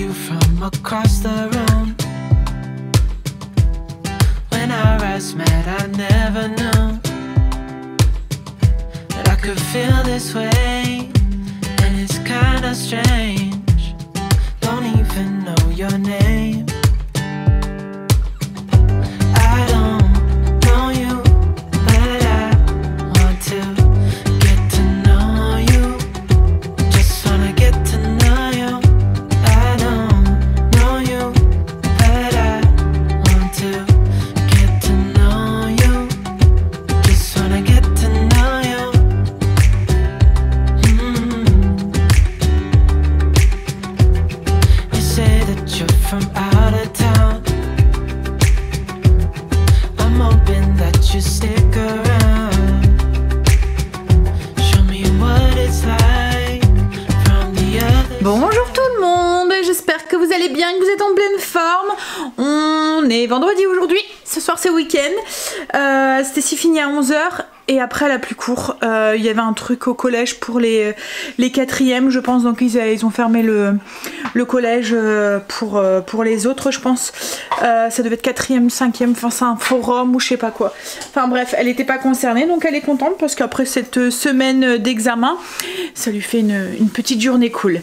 you from across the room. When our eyes met, I never knew that I could feel this way, and it's kinda strange. Don't even know your name. I don't know you, but I want to get to know you. Just wanna get to know you. I don't know you, but I want to get to know you. Just wanna get to know you. You say that you're from out of town. I'm hoping that you stick around. Show me what it's like from the other. Bonjour tout le monde, j'espère que vous allez bien, que vous êtes en pleine forme. On est vendredi aujourd'hui, ce soir c'est week-end. C'était si fini à 11 h. Et après la plus court, il y avait un truc au collège pour les quatrièmes je pense, donc ils ont fermé le collège pour les autres je pense. Ça devait être 4e, 5e, enfin c'est un forum ou je sais pas quoi. Enfin bref, elle n'était pas concernée donc elle est contente parce qu'après cette semaine d'examen, ça lui fait une petite journée cool.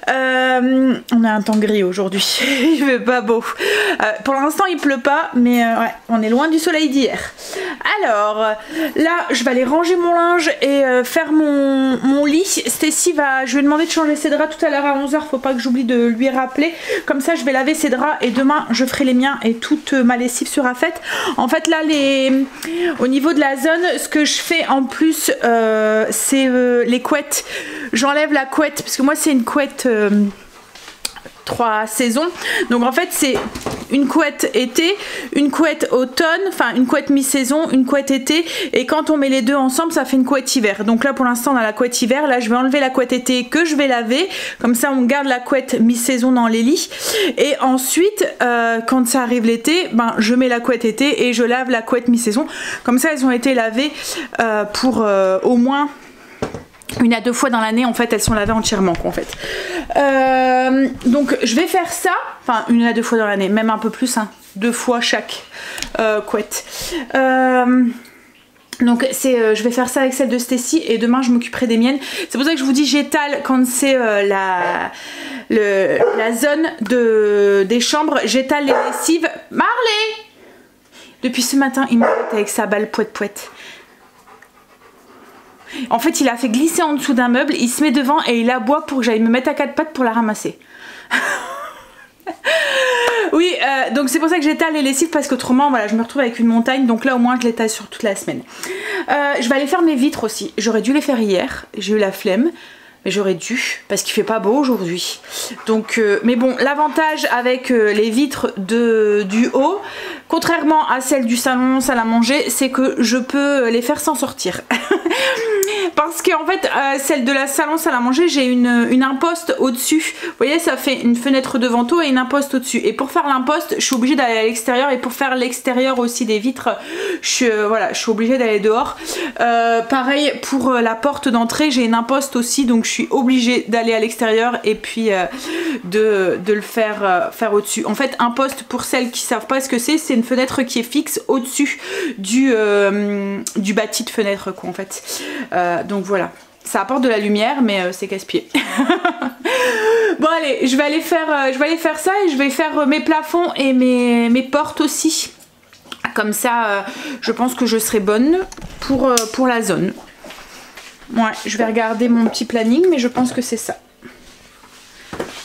On a un temps gris aujourd'hui, il fait pas beau. Pour l'instant il pleut pas mais ouais, on est loin du soleil d'hier. Alors là je vais aller ranger mon linge et faire mon lit. Stacy je lui ai demandé de changer ses draps tout à l'heure à 11 h, faut pas que j'oublie de lui rappeler. Comme ça je vais laver ses draps et demain je ferai les miens et toute ma lessive sera faite. En fait là au niveau de la zone, ce que je fais en plus c'est les couettes. J'enlève la couette parce que moi c'est une couette 3 saisons, donc en fait c'est une couette été, une couette automne, enfin une couette mi-saison, une couette été, et quand on met les deux ensemble ça fait une couette hiver. Donc là pour l'instant on a la couette hiver, là je vais enlever la couette été que je vais laver, comme ça on garde la couette mi-saison dans les lits, et ensuite quand ça arrive l'été, ben je mets la couette été et je lave la couette mi-saison, comme ça elles ont été lavées pour au moins 1 à 2 fois dans l'année, en fait elles sont lavées entièrement en fait. Donc je vais faire ça, enfin 1 à 2 fois dans l'année, même un peu plus, hein, 2 fois chaque couette. Donc je vais faire ça avec celle de Stacy et demain je m'occuperai des miennes. C'est pour ça que je vous dis j'étale quand c'est la zone des chambres, j'étale les lessives. Marley, depuis ce matin il m'arrête avec sa balle poète. En fait il a fait glisser en dessous d'un meuble, il se met devant et il aboie pour que j'aille me mettre à 4 pattes pour la ramasser. Oui, donc c'est pour ça que j'étale les lessives, parce qu'autrement voilà je me retrouve avec une montagne, donc là au moins je l'étale sur toute la semaine. Je vais aller faire mes vitres aussi, j'aurais dû les faire hier, j'ai eu la flemme. Mais j'aurais dû, parce qu'il fait pas beau aujourd'hui. Donc, mais bon, l'avantage avec les vitres du haut, contrairement à celles du salon, salle à manger, c'est que je peux les faire sans sortir. Parce qu'en fait, celle de la salon, salle à manger, j'ai une imposte au-dessus. Vous voyez, ça fait une fenêtre de vento et une imposte au-dessus. Et pour faire l'imposte, je suis obligée d'aller à l'extérieur. Et pour faire l'extérieur aussi des vitres, voilà, je suis obligée d'aller dehors. Pareil, pour la porte d'entrée, j'ai une imposte aussi, donc je suis obligée d'aller à l'extérieur et puis de le faire au-dessus. En fait, un poste, pour celles qui savent pas ce que c'est une fenêtre qui est fixe au-dessus du bâti de fenêtre quoi en fait. Donc voilà, ça apporte de la lumière mais c'est casse-pied. Bon allez, je vais aller faire ça et je vais faire mes plafonds et mes portes aussi. Comme ça, je pense que je serai bonne pour la zone. Ouais, je vais regarder mon petit planning, mais je pense que c'est ça.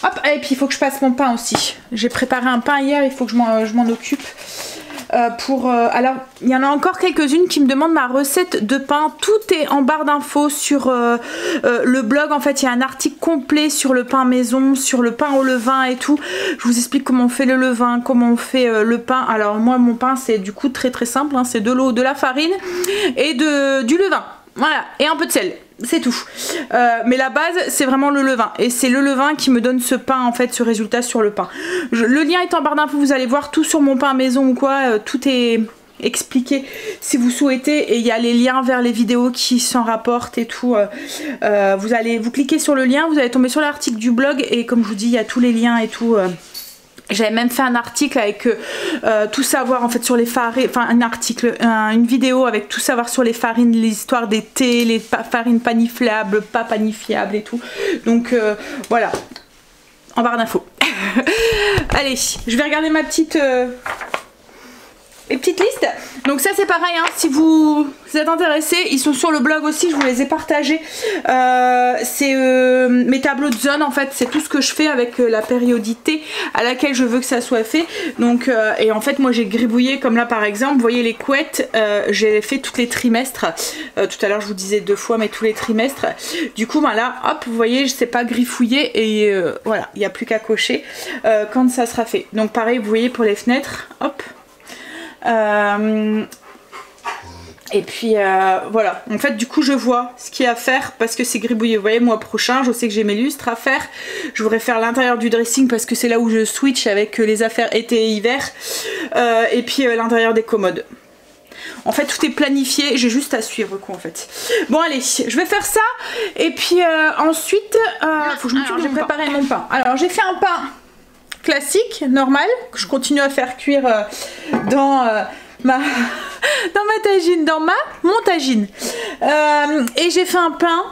Hop, et puis il faut que je passe mon pain aussi. J'ai préparé un pain hier, il faut que je m'en occupe. Alors, il y en a encore quelques-unes qui me demandent ma recette de pain. Tout est en barre d'infos sur le blog. En fait, il y a un article complet sur le pain maison, sur le pain au levain et tout. Je vous explique comment on fait le levain, comment on fait le pain. Alors moi, mon pain, c'est du coup très simple, hein. C'est de l'eau, de la farine et du levain. Voilà, et un peu de sel, c'est tout. Mais la base, c'est vraiment le levain. Et c'est le levain qui me donne ce pain, en fait, ce résultat sur le pain. Le lien est en barre d'infos, vous allez voir tout sur mon pain maison ou quoi. Tout est expliqué si vous souhaitez, et il y a les liens vers les vidéos qui s'en rapportent et tout. Vous cliquez sur le lien, vous allez tomber sur l'article du blog, et comme je vous dis, il y a tous les liens et tout. J'avais même fait un article avec tout savoir en fait sur les farines, enfin une vidéo avec tout savoir sur les farines, l'histoire des thés, les farines panifiables, pas panifiables et tout. Donc voilà, en barre d'infos. Allez, je vais regarder ma petite liste. Donc ça c'est pareil, hein, si vous êtes intéressés, ils sont sur le blog aussi, je vous les ai partagés. C'est mes tableaux de zone en fait, c'est tout ce que je fais avec la périodité à laquelle je veux que ça soit fait. Donc et en fait moi j'ai gribouillé comme là par exemple, vous voyez les couettes, j'ai fait tous les trimestres. Tout à l'heure je vous disais 2 fois, mais tous les trimestres. Du coup ben là hop, vous voyez, je sais pas grifouiller, et voilà, il n'y a plus qu'à cocher quand ça sera fait. Donc pareil, vous voyez pour les fenêtres, hop. Et puis voilà, en fait du coup je vois ce qu'il y a à faire parce que c'est gribouillé. Vous voyez, mois prochain je sais que j'ai mes lustres à faire, je voudrais faire l'intérieur du dressing parce que c'est là où je switch avec les affaires été et hiver, et puis l'intérieur des commodes. En fait tout est planifié, j'ai juste à suivre quoi en fait. Bon allez, je vais faire ça, et puis ensuite faut que je me souvienne de préparer mon pain. Alors j'ai fait un pain classique, normal, que je continue à faire cuire dans ma tagine, dans mon tagine. Et j'ai fait un pain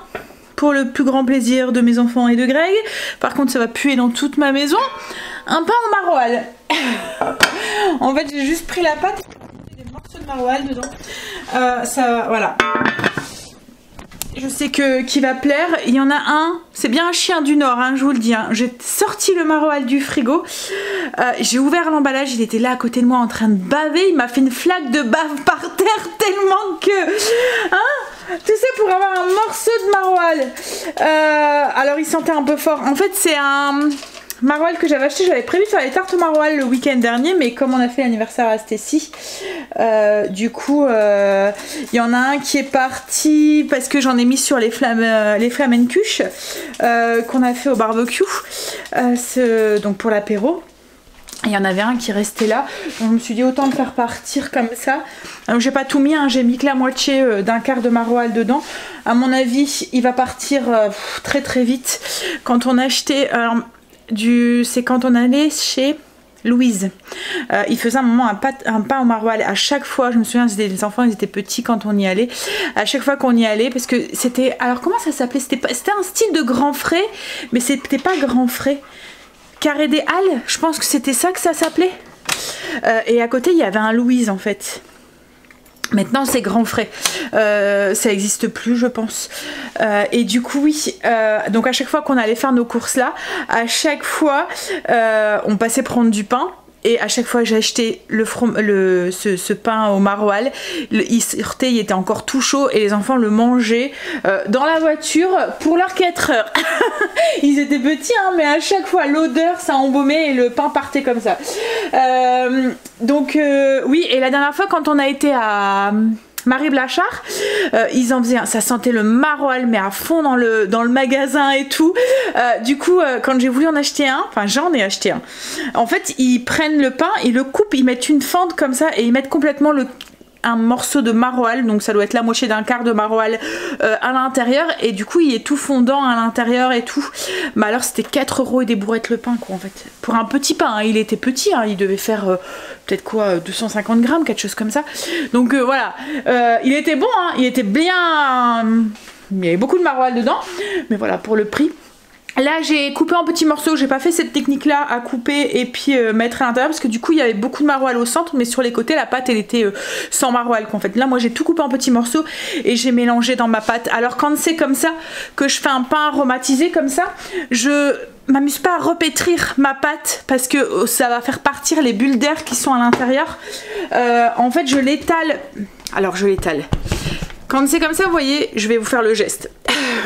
pour le plus grand plaisir de mes enfants et de Greg. Par contre ça va puer dans toute ma maison. Un pain au maroilles. En fait j'ai juste pris la pâte et des morceaux de maroilles dedans. Ça, voilà. Je sais qui va plaire. Il y en a un, c'est bien un chien du Nord, hein, je vous le dis. Hein. J'ai sorti le maroilles du frigo. J'ai ouvert l'emballage, il était là à côté de moi en train de baver. Il m'a fait une flaque de bave par terre tellement que... Hein, tu sais, pour avoir un morceau de maroilles. Alors il sentait un peu fort. En fait c'est un... maroilles que j'avais acheté, j'avais prévu de faire les tartes au maroilles le week-end dernier, mais comme on a fait l'anniversaire à Stécie, du coup il y en a un qui est parti parce que j'en ai mis sur les flamencuches qu'on a fait au barbecue, donc pour l'apéro. Il y en avait un qui restait là, donc je me suis dit autant le faire partir comme ça. Donc j'ai pas tout mis, hein, j'ai mis que la moitié d'un quart de maroilles dedans. À mon avis il va partir très très vite. Quand on a acheté... c'est quand on allait chez Louise, il faisait un moment un pain au maroilles à chaque fois. Je me souviens, les enfants ils étaient petits quand on y allait, à chaque fois qu'on y allait, parce que c'était, alors comment ça s'appelait, c'était un style de grand frais, mais c'était pas grand frais, Carré des Halles, je pense que c'était ça que ça s'appelait. Et à côté il y avait un Louise en fait. Maintenant c'est grand frais, ça n'existe plus je pense. Et du coup oui, donc à chaque fois qu'on allait faire nos courses là, à chaque fois on passait prendre du pain. Et à chaque fois j'ai acheté ce pain au maroilles, il sortait, il était encore tout chaud et les enfants le mangeaient dans la voiture pour leurs 4 heures. Ils étaient petits hein, mais à chaque fois l'odeur ça embaumait et le pain partait comme ça. Donc oui, et la dernière fois quand on a été à... Marie Blachard, ils en faisaient un, ça sentait le maroilles mais à fond dans le magasin et tout. Du coup quand j'ai voulu en acheter un, enfin j'en ai acheté un, en fait ils prennent le pain, ils le coupent, ils mettent une fente comme ça et ils mettent complètement un morceau de maroilles, donc ça doit être la moitié d'un quart de maroilles à l'intérieur, et du coup il est tout fondant à l'intérieur et tout. Mais alors c'était 4 € et des bourrettes le pain quoi en fait. Pour un petit pain, hein, il était petit, hein, il devait faire peut-être quoi 250 grammes, quelque chose comme ça. Donc voilà, il était bon, hein, il était bien... il y avait beaucoup de maroilles dedans, mais voilà pour le prix. Là j'ai coupé en petits morceaux, j'ai pas fait cette technique là à couper et puis mettre à l'intérieur parce que du coup il y avait beaucoup de maroilles au centre, mais sur les côtés la pâte elle était sans maroilles en fait. Là moi j'ai tout coupé en petits morceaux et j'ai mélangé dans ma pâte. Alors quand c'est comme ça que je fais un pain aromatisé comme ça, je m'amuse pas à repétrir ma pâte parce que ça va faire partir les bulles d'air qui sont à l'intérieur. En fait je l'étale, alors je l'étale. Quand c'est comme ça, vous voyez, je vais vous faire le geste.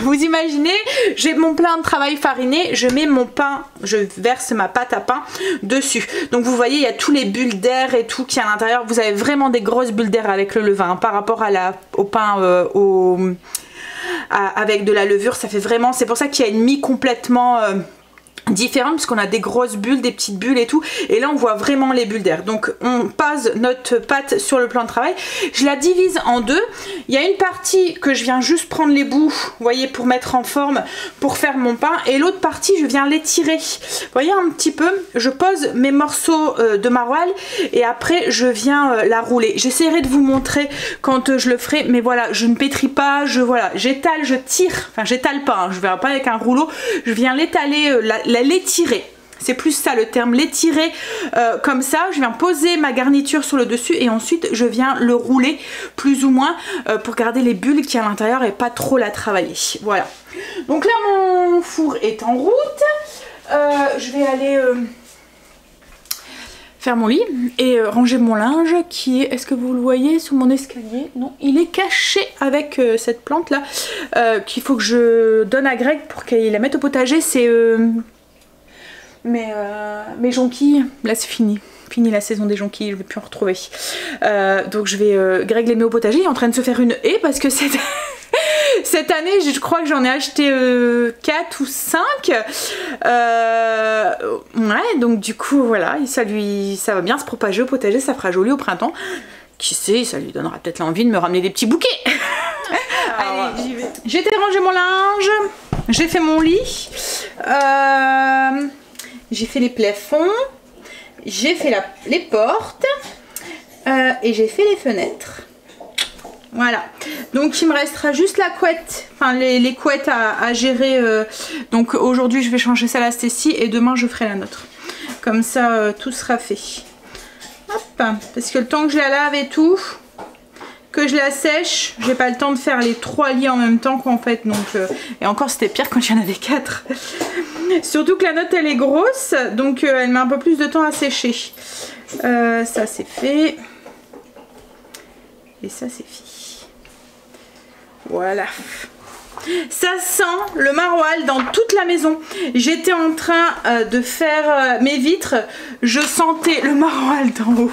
Vous imaginez, j'ai mon plein de travail fariné, je mets mon pain, je verse ma pâte à pain dessus. Donc vous voyez, il y a tous les bulles d'air et tout qui est à l'intérieur. Vous avez vraiment des grosses bulles d'air avec le levain hein, par rapport à au pain avec de la levure. Ça fait vraiment, c'est pour ça qu'il y a une mie complètement... différentes parce qu'on a des grosses bulles, des petites bulles et tout, et là on voit vraiment les bulles d'air. Donc on pose notre pâte sur le plan de travail, je la divise en deux. Il y a une partie que je viens juste prendre les bouts, vous voyez, pour mettre en forme, pour faire mon pain, et l'autre partie je viens l'étirer, vous voyez un petit peu. Je pose mes morceaux de maroilles et après je viens la rouler. J'essaierai de vous montrer quand je le ferai, mais voilà, je ne pétris pas, voilà, j'étale, je tire, enfin j'étale pas, hein, je ne vais pas avec un rouleau, je viens l'étaler, l'étirer, c'est plus ça le terme, l'étirer comme ça. Je viens poser ma garniture sur le dessus et ensuite je viens le rouler plus ou moins pour garder les bulles qui à l'intérieur et pas trop la travailler. Voilà, donc là mon four est en route. Je vais aller faire mon lit et ranger mon linge qui est, est-ce que vous le voyez sous mon escalier? Non, il est caché avec cette plante là qu'il faut que je donne à Greg pour qu'il la mette au potager. C'est mes jonquilles, là c'est fini la saison des jonquilles, je vais plus en retrouver. Donc je vais, Greg les met au potager, il est en train de se faire une haie parce que c'est... Cette année, je crois que j'en ai acheté 4 ou 5. Ouais, donc du coup, voilà, ça va bien se propager au potager, ça fera joli au printemps. Qui sait, ça lui donnera peut-être l'envie de me ramener des petits bouquets. Allez, j'y vais. J'ai été ranger mon linge, j'ai fait mon lit, j'ai fait les plafonds, j'ai fait les portes et j'ai fait les fenêtres. Voilà, donc il me restera juste la couette, enfin les couettes à gérer. Donc aujourd'hui je vais changer celle à Stécie et demain je ferai la nôtre. Comme ça tout sera fait. Hop, parce que le temps que je la lave et tout, que je la sèche, j'ai pas le temps de faire les 3 lits en même temps quoi en fait. Donc, et encore c'était pire quand il y en avait 4. Surtout que la nôtre elle est grosse, donc elle met un peu plus de temps à sécher. Ça c'est fait. Et ça c'est fait. Voilà. Ça sent le maroilles dans toute la maison. J'étais en train de faire mes vitres. Je sentais le maroilles d'en haut.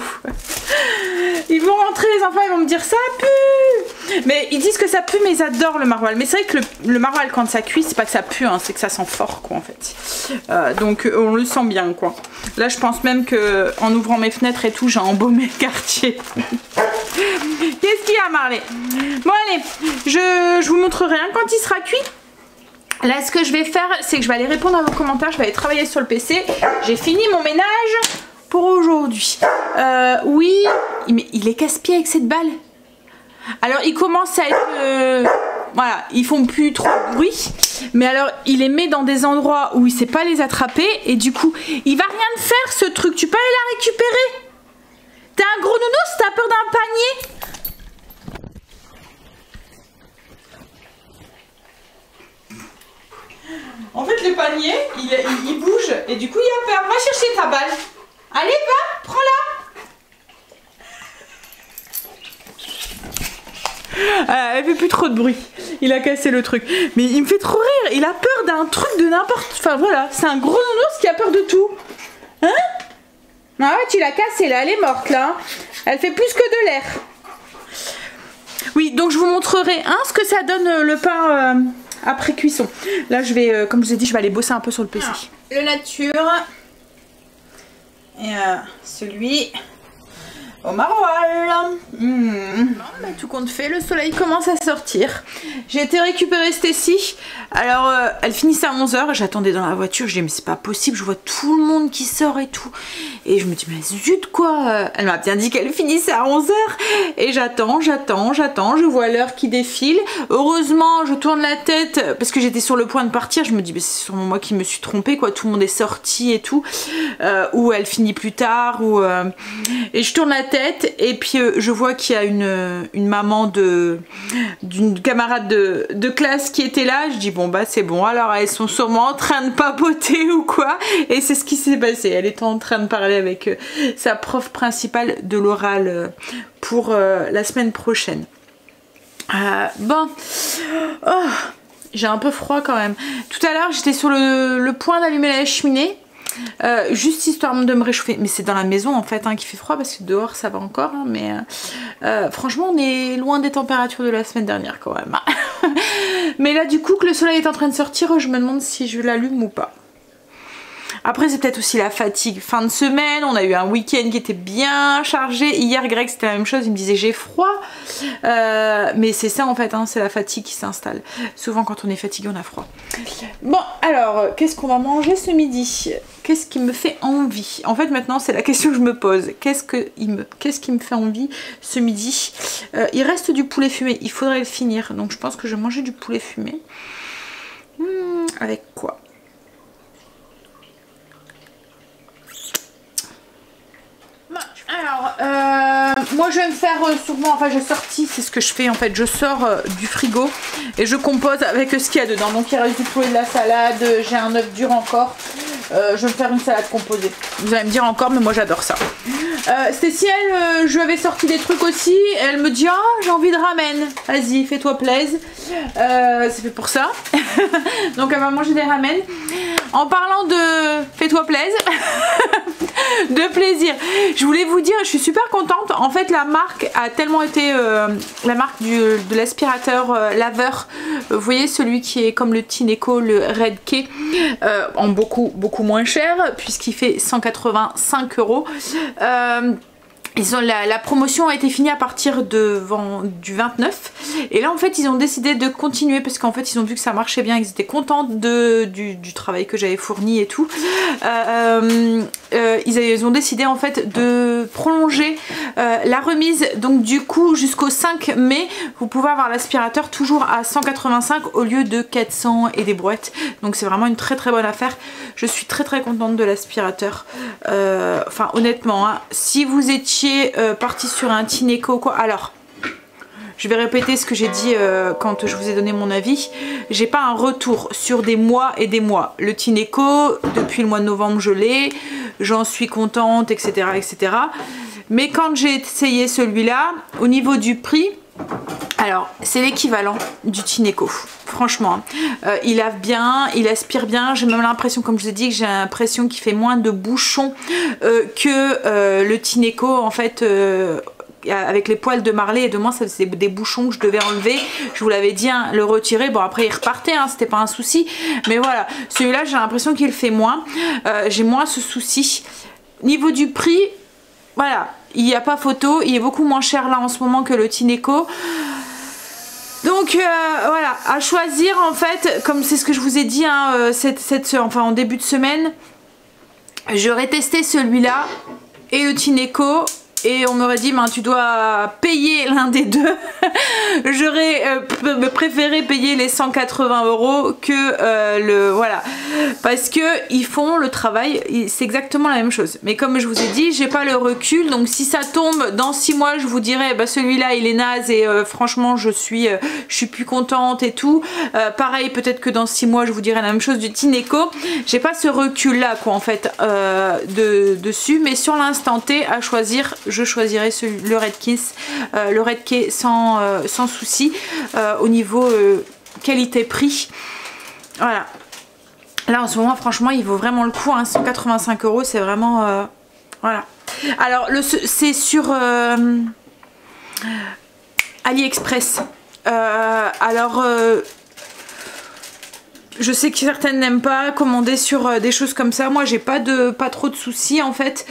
Ils vont rentrer les enfants, ils vont me dire ça pue. Mais ils disent que ça pue mais ils adorent le maroilles. Mais c'est vrai que le maroilles quand ça cuit c'est pas que ça pue, hein, c'est que ça sent fort quoi en fait. Donc on le sent bien quoi. Là je pense même que en ouvrant mes fenêtres et tout j'ai embaumé le quartier. Qu'est-ce qu'il y a Marley? Bon allez, je vous montrerai un quand il sera cuit. Là ce que je vais faire c'est que je vais aller répondre à vos commentaires, je vais aller travailler sur le PC. J'ai fini mon ménage pour aujourd'hui. Oui, mais il est casse-pied avec cette balle. Alors il commence à être... voilà, ils font plus trop de bruit. Mais alors il les met dans des endroits où il sait pas les attraper. Et du coup, il va rien te faire ce truc. Tu peux aller la récupérer. T'es un gros nounours, t'as peur d'un panier? En fait le panier, il bouge et du coup il a peur. Va chercher ta balle. Allez va, prends-la. Elle fait plus trop de bruit. Il a cassé le truc. Mais il me fait trop rire. Il a peur d'un truc de n'importe... Enfin voilà, c'est un gros nounours qui a peur de tout. Hein? Ah ouais, tu l'as cassée là, elle est morte là. Elle fait plus que de l'air. Oui, donc je vous montrerai ce que ça donne le pain après cuisson. Là je vais, comme je vous ai dit, je vais aller bosser un peu sur le PC. Alors, le nature. Et celui au maroilles. Bah, tout compte fait, le soleil commence à sortir. J'ai été récupérer Stécie. Alors elle finissait à 11 h. J'attendais dans la voiture. Je dis mais c'est pas possible. Je vois tout le monde qui sort et tout. Et je me dis mais zut quoi. Elle m'a bien dit qu'elle finissait à 11 h. Et j'attends. Je vois l'heure qui défile. Heureusement je tourne la tête parce que j'étais sur le point de partir. Je me dis mais c'est sûrement moi qui me suis trompée quoi. Tout le monde est sorti et tout. Ou elle finit plus tard. Et je tourne la tête et puis je vois qu'il y a une maman d'une camarade de classe qui était là. Je dis bon bah c'est bon, alors elles sont sûrement en train de papoter ou quoi. Et c'est ce qui s'est passé. Elle était en train de parler avec sa prof principale de l'oral pour la semaine prochaine. Bon, j'ai un peu froid quand même. Tout à l'heure j'étais sur le point d'allumer la cheminée. Juste histoire de me réchauffer, mais c'est dans la maison en fait qui fait froid parce que dehors ça va encore mais franchement on est loin des températures de la semaine dernière quand même. Mais là du coup que le soleil est en train de sortir, je me demande si je l'allume ou pas. Après c'est peut-être aussi la fatigue fin de semaine, on a eu un week-end qui était bien chargé. Hier Greg c'était la même chose, il me disait j'ai froid, mais c'est ça en fait, hein, c'est la fatigue qui s'installe. Souvent quand on est fatigué on a froid. Bon alors qu'est-ce qu'on va manger ce midi? Qu'est-ce qui me fait envie? En fait maintenant c'est la question que je me pose. Qu'est-ce qui me fait envie ce midi? Il reste du poulet fumé, il faudrait le finir, donc je pense que je vais manger du poulet fumé. Avec quoi? Alors, moi je vais me faire sûrement, enfin j'ai sorti, c'est ce que je fais en fait, je sors du frigo et je compose avec ce qu'il y a dedans. Donc il reste du poulet, de la salade, j'ai un œuf dur encore, je vais me faire une salade composée. Vous allez me dire encore, mais moi j'adore ça. Stécie, elle, je lui avais sorti des trucs aussi, elle me dit oh j'ai envie de ramen, vas-y fais-toi plaisir, c'est fait pour ça. Donc elle va manger des ramen. En parlant de fais-toi plaisir, de plaisir, je voulais vous dire, je suis super contente. En fait la marque a tellement été la marque de l'aspirateur laveur, vous voyez celui qui est comme le Tineco, le Red Key, en beaucoup moins cher puisqu'il fait 185 €. La promotion a été finie à partir du 29 et là en fait ils ont décidé de continuer parce qu'en fait ils ont vu que ça marchait bien, ils étaient contents du travail que j'avais fourni et tout. Ils ont décidé en fait de prolonger la remise, donc du coup jusqu'au 5 mai vous pouvez avoir l'aspirateur toujours à 185 au lieu de 400 et des brouettes, donc c'est vraiment une très bonne affaire. Je suis très contente de l'aspirateur, enfin honnêtement hein, si vous étiez parti sur un Tineco quoi, alors je vais répéter ce que j'ai dit quand je vous ai donné mon avis, j'ai pas un retour sur des mois et des mois. Le Tineco depuis le mois de novembre je l'ai, j'en suis contente etc. Mais quand j'ai essayé celui-là, au niveau du prix, alors c'est l'équivalent du Tineco franchement, il lave bien, il aspire bien, j'ai même l'impression, comme je vous ai dit, que j'ai l'impression qu'il fait moins de bouchons que le Tineco en fait, avec les poils de Marley, et de moi ça faisait des bouchons que je devais enlever, je vous l'avais dit hein, le retirer, bon après il repartait hein, c'était pas un souci, mais voilà, celui-là j'ai l'impression qu'il fait moins, j'ai moins ce souci. Niveau du prix, voilà, il n'y a pas photo, il est beaucoup moins cher là en ce moment que le Tineco. Donc voilà, à choisir en fait, comme c'est ce que je vous ai dit hein, enfin, en début de semaine, j'aurais testé celui-là et le Tineco. Et on m'aurait dit, ben, tu dois payer l'un des deux. J'aurais préféré payer les 180 € que voilà. Parce que ils font le travail, c'est exactement la même chose. Mais comme je vous ai dit, j'ai pas le recul. Donc si ça tombe dans 6 mois, je vous dirais, bah, celui-là il est naze et franchement je suis plus contente et tout. Pareil, peut-être que dans 6 mois, je vous dirais la même chose du Tineco. J'ai pas ce recul là quoi en fait dessus. Mais sur l'instant T, à choisir, je choisirais le Red Kiss, le Red Key sans souci au niveau qualité-prix. Voilà. Là en ce moment franchement il vaut vraiment le coup, hein, 185 €, c'est vraiment voilà. Alors c'est sur AliExpress. Alors je sais que certaines n'aiment pas commander sur des choses comme ça. Moi j'ai pas trop de soucis en fait.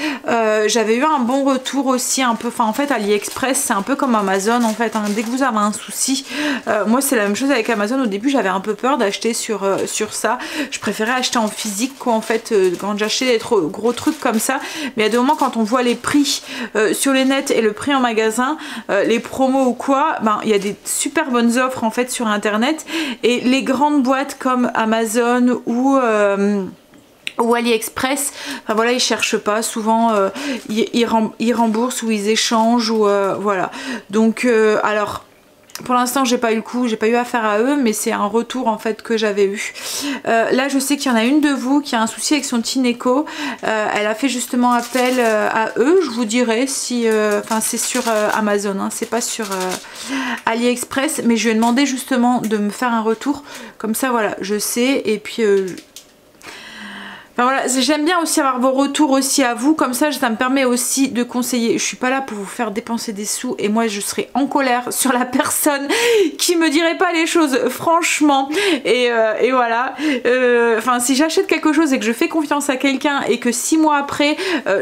J'avais eu un bon retour aussi un peu. Enfin en fait AliExpress c'est un peu comme Amazon en fait, hein. Dès que vous avez un souci, moi c'est la même chose avec Amazon. Au début j'avais un peu peur d'acheter sur ça. Je préférais acheter en physique quoi en fait, quand j'achetais des gros trucs comme ça. Mais il y a des moments quand on voit les prix sur les nets et le prix en magasin, les promos ou quoi, ben il y a des super bonnes offres en fait sur internet. Et les grandes boîtes comme Amazon ou AliExpress, enfin voilà, ils cherchent pas souvent, ils remboursent ou ils échangent ou voilà. Donc alors pour l'instant j'ai pas eu le coup, j'ai pas eu affaire à eux, mais c'est un retour en fait que j'avais eu. Là je sais qu'il y en a une de vous qui a un souci avec son Tineco, elle a fait justement appel à eux. Je vous dirai si, enfin c'est sur Amazon, hein, c'est pas sur AliExpress, mais je lui ai demandé justement de me faire un retour, comme ça voilà je sais, et puis Enfin voilà, j'aime bien aussi avoir vos retours aussi à vous, comme ça me permet aussi de conseiller. Je suis pas là pour vous faire dépenser des sous et moi je serai en colère sur la personne qui me dirait pas les choses franchement. Et voilà, enfin si j'achète quelque chose et que je fais confiance à quelqu'un et que 6 mois après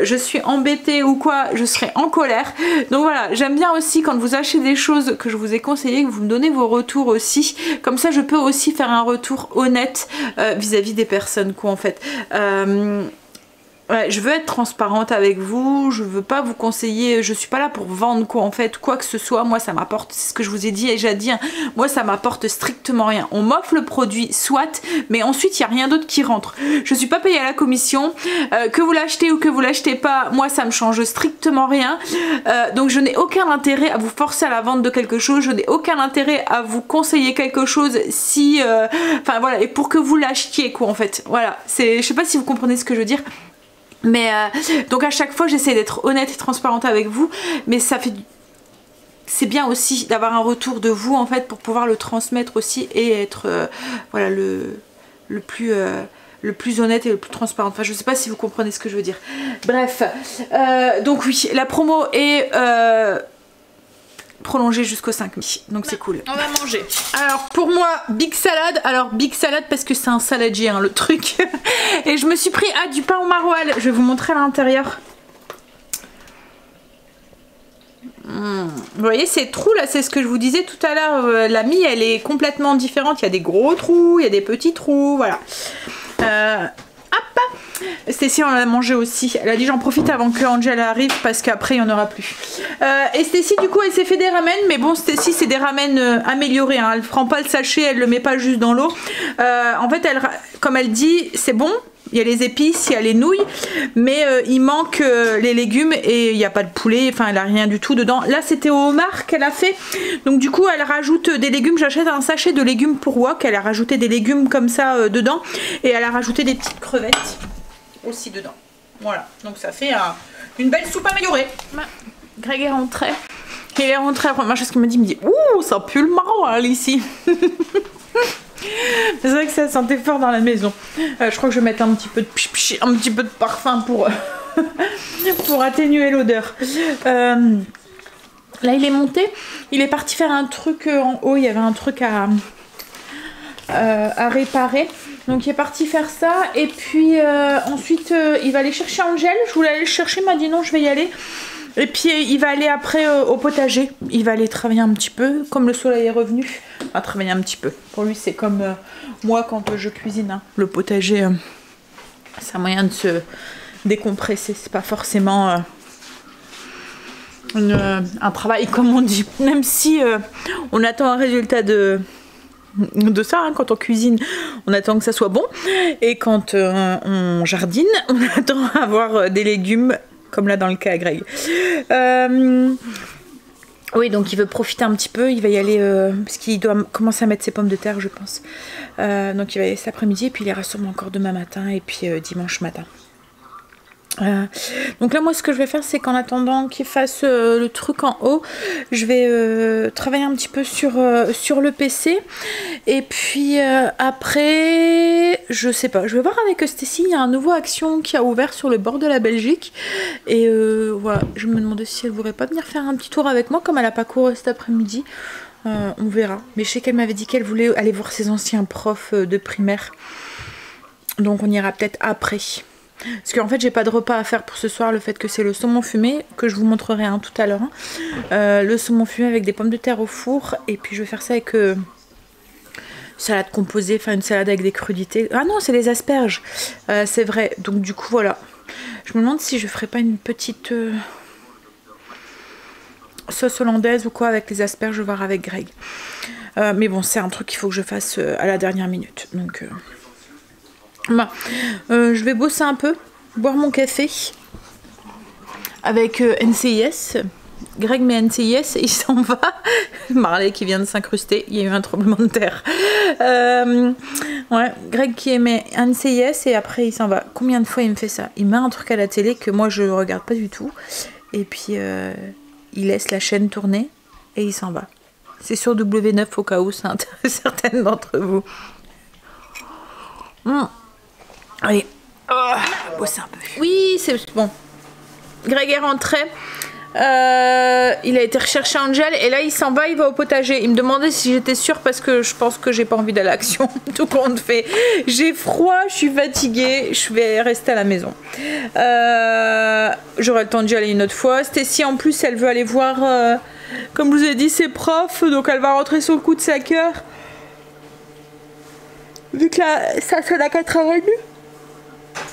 je suis embêtée ou quoi, je serai en colère. Donc voilà, j'aime bien aussi quand vous achetez des choses que je vous ai conseillées, que vous me donnez vos retours aussi. Comme ça je peux aussi faire un retour honnête vis-à-vis des personnes quoi en fait. Ouais, je veux être transparente avec vous, je veux pas vous conseiller, je suis pas là pour vendre quoi en fait, quoi que ce soit, moi ça m'apporte, c'est ce que je vous ai dit et déjà dit, hein, moi ça m'apporte strictement rien. On m'offre le produit, soit, mais ensuite il n'y a rien d'autre qui rentre. Je suis pas payée à la commission, que vous l'achetez ou que vous l'achetez pas, moi ça me change strictement rien, donc je n'ai aucun intérêt à vous forcer à la vente de quelque chose, je n'ai aucun intérêt à vous conseiller quelque chose si, enfin voilà, et pour que vous l'achetiez quoi en fait, voilà, c'est, je sais pas si vous comprenez ce que je veux dire. Mais donc à chaque fois j'essaie d'être honnête et transparente avec vous, mais ça fait, c'est bien aussi d'avoir un retour de vous en fait pour pouvoir le transmettre aussi et être voilà le plus honnête et le plus transparent. Enfin je sais pas si vous comprenez ce que je veux dire. Bref, donc oui, la promo est prolongé jusqu'au 5 mai, donc c'est cool. On va manger. Alors pour moi, big salade. Alors big salade parce que c'est un saladier hein, le truc. Et je me suis pris du pain au maroilles. Je vais vous montrer à l'intérieur. Vous voyez ces trous là, c'est ce que je vous disais tout à l'heure. La mie elle est complètement différente. Il y a des gros trous, il y a des petits trous, voilà. Hop. Stécie on l'a mangé aussi. Elle a dit j'en profite avant que Angel arrive parce qu'après il n'y en aura plus. Et Stécie du coup elle s'est fait des ramen. Mais bon Stécie c'est des ramen améliorés hein. Elle ne prend pas le sachet, elle le met pas juste dans l'eau. En fait elle, comme elle dit c'est bon. Il y a les épices, il y a les nouilles, mais il manque les légumes et il n'y a pas de poulet, enfin elle a rien du tout dedans. Là c'était au homard qu'elle a fait, donc du coup elle rajoute des légumes. J'achète un sachet de légumes pour wok, elle a rajouté des légumes comme ça dedans et elle a rajouté des petites crevettes aussi dedans. Voilà, donc ça fait une belle soupe améliorée. Greg est rentré. Il est rentré, la première chose qu'il me dit, ouh ça pue le marron ici. C'est vrai que ça sentait fort dans la maison. Je crois que je vais mettre un petit peu de parfum pour, pour atténuer l'odeur. Là il est monté. Il est parti faire un truc en haut. Il y avait un truc à réparer. Donc il est parti faire ça. Et puis ensuite il va aller chercher Angel. Je voulais aller le chercher. Il m'a dit non je vais y aller. Et puis il va aller après au potager. Il va aller travailler un petit peu. Comme le soleil est revenu, il va travailler un petit peu. Pour lui c'est comme moi quand je cuisine. Hein. Le potager, c'est un moyen de se décompresser. C'est pas forcément un travail comme on dit. Même si on attend un résultat de ça, hein. Quand on cuisine on attend que ça soit bon. Et quand on jardine on attend à avoir des légumes. Comme là dans le cas à Greg. Oui, donc il veut profiter un petit peu. Il va y aller parce qu'il doit commencer à mettre ses pommes de terre, je pense. Donc il va y aller cet après-midi et puis il ira sûrement encore demain matin et puis dimanche matin. Donc là moi ce que je vais faire c'est qu'en attendant qu'il fasse le truc en haut je vais travailler un petit peu sur le PC et puis après je sais pas, je vais voir avec Stécie. Il y a un nouveau Action qui a ouvert sur le bord de la Belgique et voilà, je me demandais si elle voudrait pas venir faire un petit tour avec moi comme elle a pas couru cet après-midi. On verra, mais je sais qu'elle m'avait dit qu'elle voulait aller voir ses anciens profs de primaire, donc on ira peut-être après. Parce qu'en fait j'ai pas de repas à faire pour ce soir. Le fait que c'est le saumon fumé que je vous montrerai hein, tout à l'heure hein. Le saumon fumé avec des pommes de terre au four. Et puis je vais faire ça avec salade composée, enfin une salade avec des crudités. Ah non c'est les asperges, c'est vrai. Donc du coup voilà, je me demande si je ferais pas une petite sauce hollandaise ou quoi avec les asperges. Je vais voir avec Greg. Mais bon c'est un truc qu'il faut que je fasse à la dernière minute. Donc bah, je vais bosser un peu, boire mon café avec NCIS. Greg met NCIS et il s'en va. Marley qui vient de s'incruster, il y a eu un tremblement de terre. Ouais, Greg qui émet NCIS et après il s'en va. Combien de fois il me fait ça? Il met un truc à la télé que moi je regarde pas du tout et puis il laisse la chaîne tourner et il s'en va. C'est sur W9 au cas où ça intéresse certaines d'entre vous. Allez, Bosser un peu. Oui, c'est bon. Greg est rentré. Il a été rechercher Angel et là il s'en va, il va au potager. Il me demandait si j'étais sûre parce que je pense que j'ai pas envie d'aller à l'action. Tout compte fait. J'ai froid, je suis fatiguée, je vais rester à la maison. J'aurais le temps d'y aller une autre fois. Stacy en plus elle veut aller voir, comme je vous ai dit, ses profs. Donc elle va rentrer sur le coup de 5 heures. Vu que là, ça sonne à 4h30.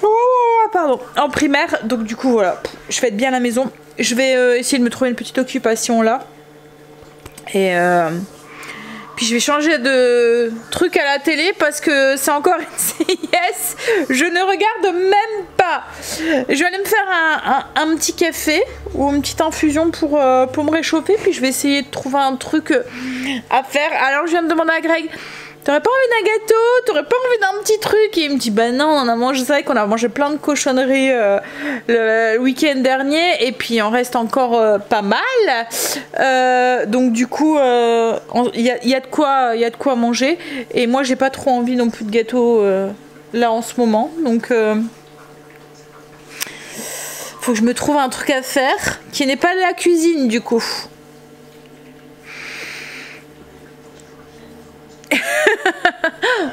Oh, pardon. En primaire, donc du coup voilà, je vais être bien à la maison. Je vais essayer de me trouver une petite occupation là. Et puis je vais changer de truc à la télé parce que c'est encore une CIS. Je ne regarde même pas. Je vais aller me faire un petit café ou une petite infusion pour me réchauffer. Puis je vais essayer de trouver un truc à faire. Alors je viens de demander à Greg, t'aurais pas envie d'un gâteau? T'aurais pas envie d'un petit truc? Et il me dit bah non, on a mangé, c'est vrai qu'on a mangé plein de cochonneries le week-end dernier et puis il en reste encore pas mal. Donc du coup il y a de quoi manger et moi j'ai pas trop envie non plus de gâteau là en ce moment. Donc faut que je me trouve un truc à faire qui n'est pas de la cuisine du coup.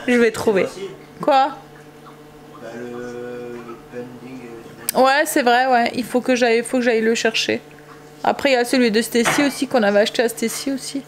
Je vais trouver. Quoi? Ouais, c'est vrai, ouais. Il faut que j'aille le chercher. Après, il y a celui de Stacy aussi qu'on avait acheté à Stacy aussi.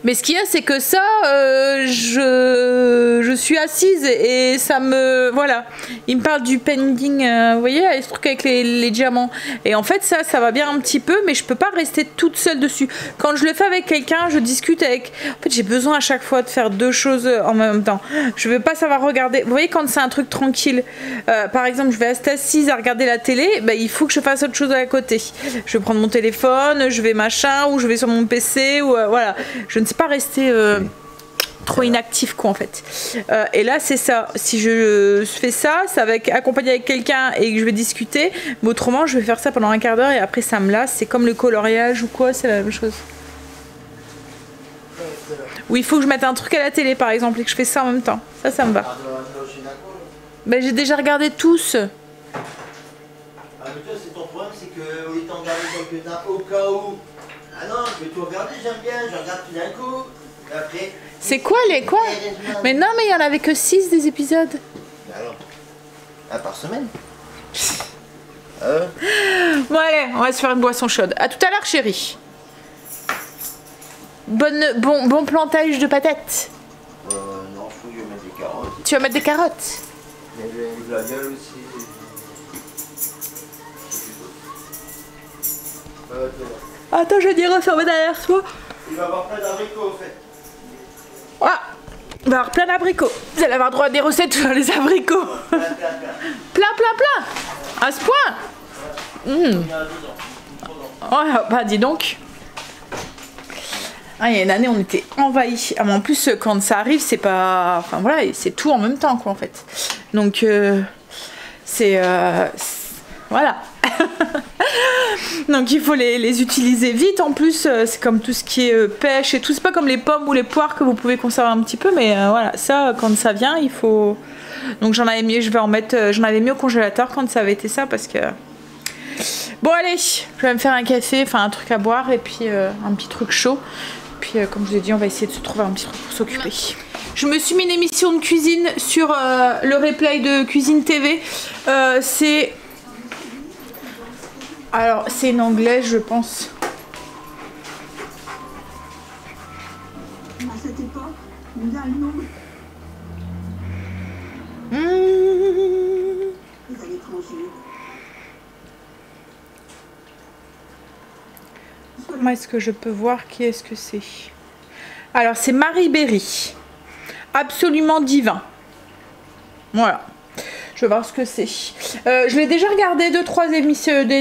Mais ce qu'il y a, c'est que ça, je suis assise et ça me... Voilà. Il me parle du pending, vous voyez, ce truc avec les diamants. Et en fait, ça va bien un petit peu, mais je peux pas rester toute seule dessus. Quand je le fais avec quelqu'un, je discute avec... En fait, j'ai besoin à chaque fois de faire deux choses en même temps. Je veux pas savoir regarder... Vous voyez, quand c'est un truc tranquille, par exemple, je vais rester assise à regarder la télé, bah, il faut que je fasse autre chose à côté. Je vais prendre mon téléphone, je vais machin, ou je vais sur mon PC, ou voilà. Je ne sais pas rester trop inactif quoi en fait. Et là c'est ça. Si je fais ça, ça va être accompagné avec quelqu'un et que je vais discuter. Mais autrement, je vais faire ça pendant un quart d'heure et après ça me lasse. C'est comme le coloriage ou quoi, c'est la même chose. Ou il faut que je mette un truc à la télé par exemple et que je fais ça en même temps. Ça me va. Ben, j'ai déjà regardé tous. Ah mais toi c'est ton problème, c'est que au lieu d'en regarder quelques-uns au cas où. Ah non, je vais tout regarder, j'aime bien, je regarde tout d'un coup. Et après. C'est quoi les quoi? Mais non, mais il y en avait que 6 des épisodes. Alors, un par semaine. Bon allez, on va se faire une boisson chaude. À tout à l'heure chérie. Bon plantage de patates. Non, je trouve que je vais mettre des carottes. Tu vas mettre des carottes? Mais du gladiol aussi. Attends, je vais dire refermer derrière toi. Il va y avoir plein d'abricots, en fait. Ah, il va y avoir plein d'abricots. Vous allez avoir droit à des recettes sur les abricots. Plein. À ce point. Oh, bah dis donc. Ah, il y a une année, on était envahis. Ah, mais en plus, quand ça arrive, c'est pas... Enfin voilà, c'est tout en même temps, quoi, en fait. Donc, c'est... Voilà. Donc il faut les utiliser vite en plus, c'est comme tout ce qui est pêche et tout, c'est pas comme les pommes ou les poires que vous pouvez conserver un petit peu, mais voilà, ça quand ça vient il faut... Donc j'en avais mis, j'en avais mis au congélateur quand ça avait été ça parce que... Bon allez, je vais me faire un café, enfin un truc à boire et puis un petit truc chaud. Puis comme je vous ai dit, on va essayer de se trouver un petit truc pour s'occuper. Je me suis mis une émission de cuisine sur le replay de Cuisine TV, c'est... Alors, c'est une anglaise, je pense. À cette époque, nous allions à l'étranger. Comment est-ce que je peux voir qui est-ce que c'est? Alors, c'est Marie Berry. Absolument divin. Voilà. Je vais voir ce que c'est. Je l'ai déjà regardé 2-3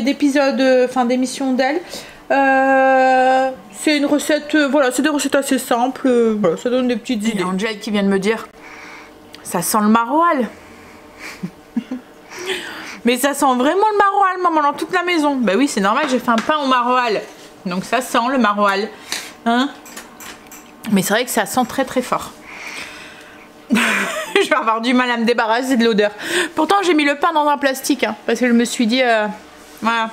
épisodes, enfin d'émissions d'elle. C'est une recette, voilà, c'est des recettes assez simples. Voilà, ça donne des petites idées. Il y a Angel qui vient de me dire, ça sent le maroilles. Mais ça sent vraiment le maroilles, maman, dans toute la maison. Bah oui, c'est normal, j'ai fait un pain au maroilles. Donc ça sent le maroilles. Hein? Mais c'est vrai que ça sent très très fort. Je vais avoir du mal à me débarrasser de l'odeur. Pourtant j'ai mis le pain dans un plastique hein, parce que je me suis dit voilà.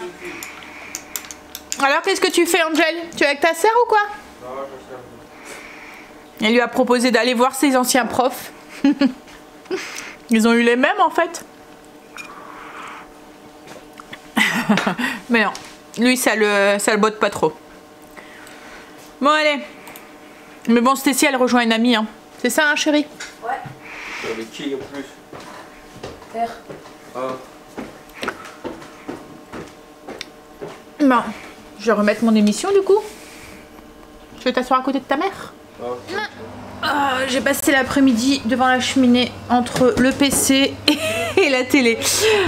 Alors qu'est-ce que tu fais Angel? Tu es avec ta sœur ou quoi? Elle lui a proposé d'aller voir ses anciens profs. Ils ont eu les mêmes en fait. Mais non, lui ça le botte pas trop. Bon allez. Mais bon Stécie elle rejoint une amie hein. C'est ça hein chérie? Ouais. Avec qui en plus? Terre. Ah. Bon, je vais remettre mon émission du coup. Je vais t'asseoir à côté de ta mère. J'ai passé l'après-midi devant la cheminée entre le PC et la télé.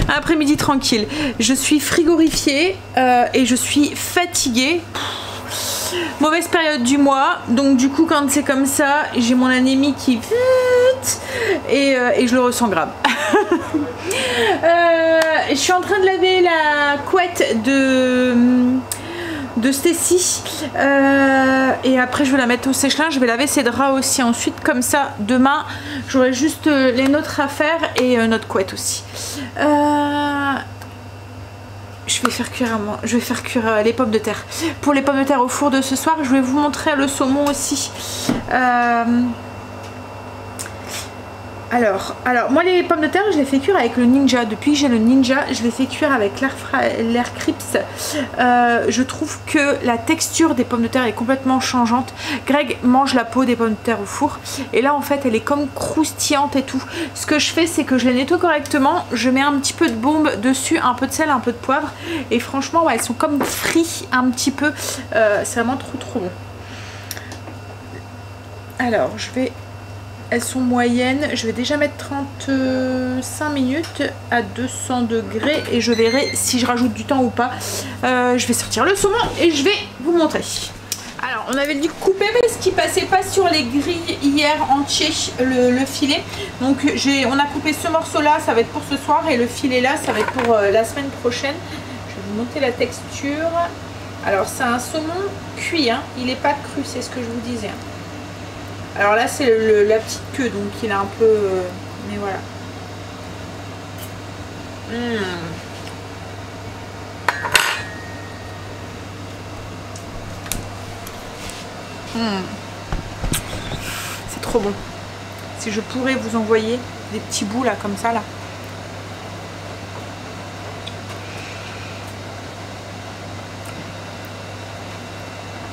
Un après-midi tranquille. Je suis frigorifiée et je suis fatiguée. Mauvaise période du mois, donc du coup quand c'est comme ça, j'ai mon anémie qui et je le ressens grave. Je suis en train de laver la couette de Stécie et après je vais la mettre au sèche-linge. Je vais laver ses draps aussi ensuite, comme ça demain j'aurai juste les nôtres à faire et notre couette aussi. Je vais faire cuire les pommes de terre. Pour les pommes de terre au four de ce soir, je vais vous montrer le saumon aussi. Alors moi les pommes de terre je les fais cuire avec le Ninja. Depuis que j'ai le Ninja je les fais cuire avec l'air Crips. Je trouve que la texture des pommes de terre est complètement changeante. Greg mange la peau des pommes de terre au four et là en fait elle est comme croustillante et tout. Ce que je fais c'est que je les nettoie correctement, je mets un petit peu de bombe dessus, un peu de sel, un peu de poivre et franchement ouais, elles sont comme frites un petit peu. C'est vraiment trop bon. Alors elles sont moyennes, je vais déjà mettre 35 minutes à 200 degrés et je verrai si je rajoute du temps ou pas. Je vais sortir le saumon et je vais vous montrer. Alors on avait dû couper parce qu'il passait pas sur les grilles hier entier le filet. Donc on a coupé ce morceau là, ça va être pour ce soir et le filet là ça va être pour la semaine prochaine. Je vais vous montrer la texture. Alors c'est un saumon cuit, hein. Il n'est pas cru, c'est ce que je vous disais. Alors là c'est la petite queue donc il a un peu... mais voilà. C'est trop bon. Si je pourrais vous envoyer des petits bouts là comme ça là.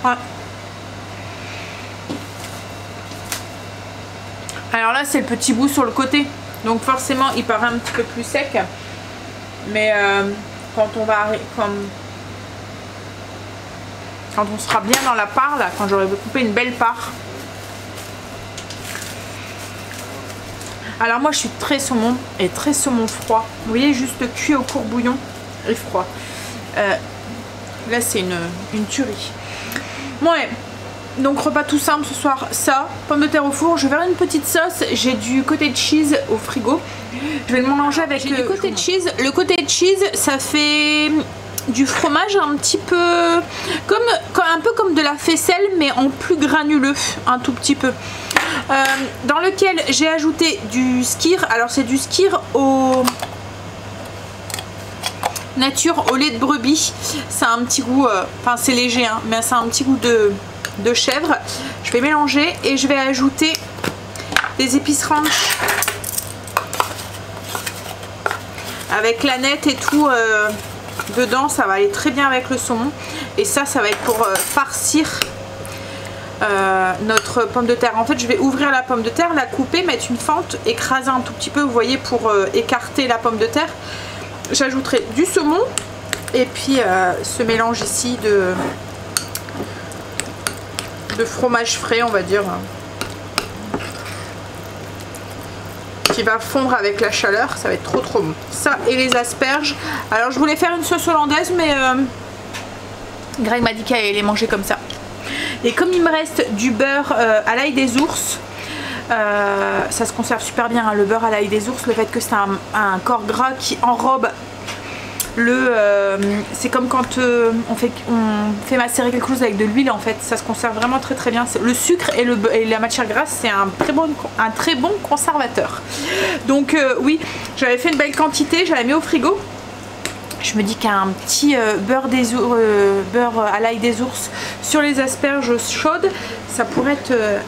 Ouais. Alors là c'est le petit bout sur le côté, donc forcément il paraît un petit peu plus sec, mais quand on sera bien dans la part là, quand j'aurai coupé une belle part. Alors moi je suis très saumon et très saumon froid, vous voyez, juste cuit au court-bouillon et froid. Là c'est une tuerie. Ouais. Donc repas tout simple ce soir, ça, pommes de terre au four, je vais faire une petite sauce, j'ai du cottage cheese au frigo, je vais le mélanger avec du cottage cheese. Le cottage cheese ça fait du fromage un petit peu un peu comme de la faisselle mais en plus granuleux, un tout petit peu, dans lequel j'ai ajouté du skyr. Alors c'est du skyr au nature au lait de brebis, ça a un petit goût, enfin c'est léger hein, mais ça a un petit goût de chèvre. Je vais mélanger et je vais ajouter des épices ranch avec l'aneth et tout dedans, ça va aller très bien avec le saumon et ça va être pour farcir notre pomme de terre. En fait je vais ouvrir la pomme de terre, la couper, mettre une fente, écraser un tout petit peu, vous voyez, pour écarter la pomme de terre. J'ajouterai du saumon et puis ce mélange ici de fromage frais, on va dire, qui va fondre avec la chaleur, ça va être trop bon. Ça et les asperges. Alors je voulais faire une sauce hollandaise mais Greg m'a dit qu'elle allait les manger comme ça. Et comme il me reste du beurre à l'ail des ours, ça se conserve super bien hein, le beurre à l'ail des ours, le fait que c'est un corps gras qui enrobe c'est comme quand on fait macérer quelque chose avec de l'huile en fait, ça se conserve vraiment très très bien. Le sucre et la matière grasse, c'est un très bon conservateur. Donc oui, j'avais fait une belle quantité, j'avais mis au frigo. Je me dis qu'un petit beurre à l'ail des ours sur les asperges chaudes, ça pourrait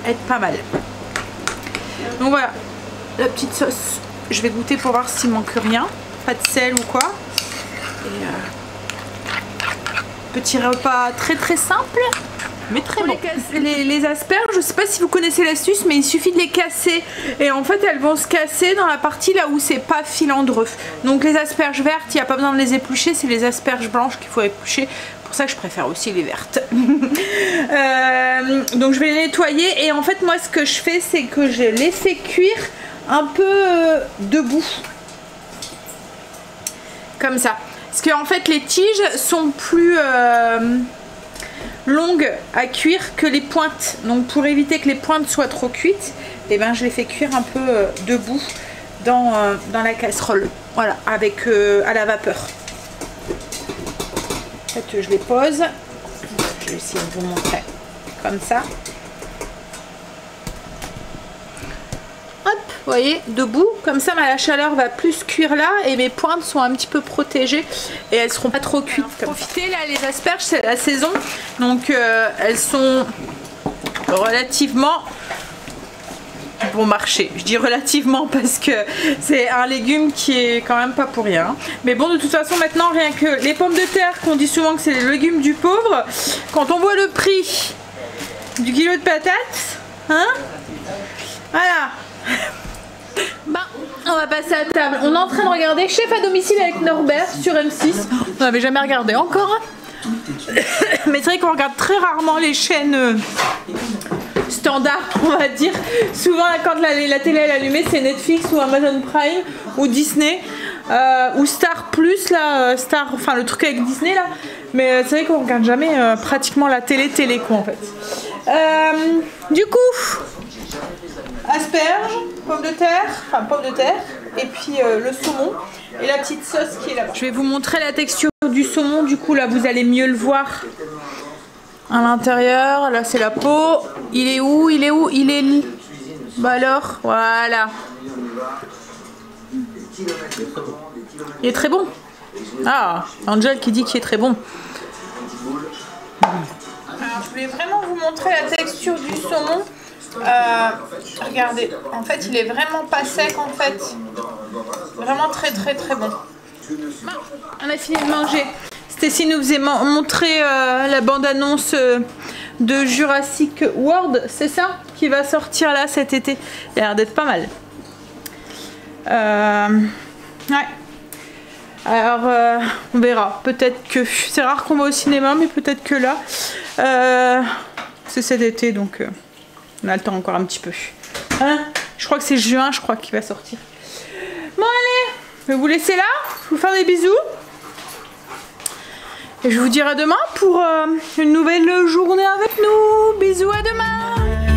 être pas mal. Donc voilà, la petite sauce. Je vais goûter pour voir s'il manque rien. Pas de sel ou quoi. Et petit repas très très simple, mais très bon. Les asperges, je sais pas si vous connaissez l'astuce, mais il suffit de les casser. Et en fait, elles vont se casser dans la partie là où c'est pas filandreux. Donc les asperges vertes, il n'y a pas besoin de les éplucher. C'est les asperges blanches qu'il faut éplucher. Pour ça que je préfère aussi les vertes. Donc je vais les nettoyer. Et en fait, moi, ce que je fais, c'est que je les fais cuire un peu debout. Comme ça. Parce qu'en fait, les tiges sont plus longues à cuire que les pointes. Donc pour éviter que les pointes soient trop cuites, et ben, je les fais cuire un peu debout dans la casserole. Voilà, avec à la vapeur. En fait, je les pose. Je vais essayer de vous montrer comme ça. Hop, vous voyez, debout, comme ça la chaleur va plus cuire là et mes pointes sont un petit peu protégées et elles seront pas trop cuites. Profitez là, les asperges c'est la saison, donc elles sont relativement bon marché. Je dis relativement parce que c'est un légume qui est quand même pas pour rien. Mais bon, de toute façon maintenant, rien que les pommes de terre qu'on dit souvent que c'est les légumes du pauvre, quand on voit le prix du kilo de patates, hein, voilà. Bah, on va passer à table. On est en train de regarder Chef à domicile avec Norbert sur M6. On n'avait jamais regardé encore. Mais c'est vrai qu'on regarde très rarement les chaînes standards, on va dire. Souvent, quand la télé est allumée, c'est Netflix ou Amazon Prime ou Disney ou Star Plus, là, enfin le truc avec Disney là. Mais c'est vrai qu'on regarde jamais pratiquement la télé quoi en fait. Du coup. Asperges, pommes de terre, et puis le saumon et la petite sauce qui est là-bas. Je vais vous montrer la texture du saumon, du coup là vous allez mieux le voir à l'intérieur. Là c'est la peau. Il est où? Il est bah alors, voilà. Il est très bon. Ah, Angel qui dit qu'il est très bon. Alors je voulais vraiment vous montrer la texture du saumon. Regardez, en fait il est vraiment pas sec en fait, vraiment très bon. On a fini de manger. Stécie nous faisait montrer la bande-annonce de Jurassic World, c'est ça, qui va sortir là cet été. Il a l'air d'être pas mal. Ouais. Alors on verra, peut-être que c'est rare qu'on va au cinéma, mais peut-être que là c'est cet été, donc on a le temps encore un petit peu. Hein, je crois que c'est juin, je crois qu'il va sortir. Bon allez, je vais vous laisser là, je vous faire des bisous. Et je vous dirai à demain pour une nouvelle journée avec nous. Bisous, à demain.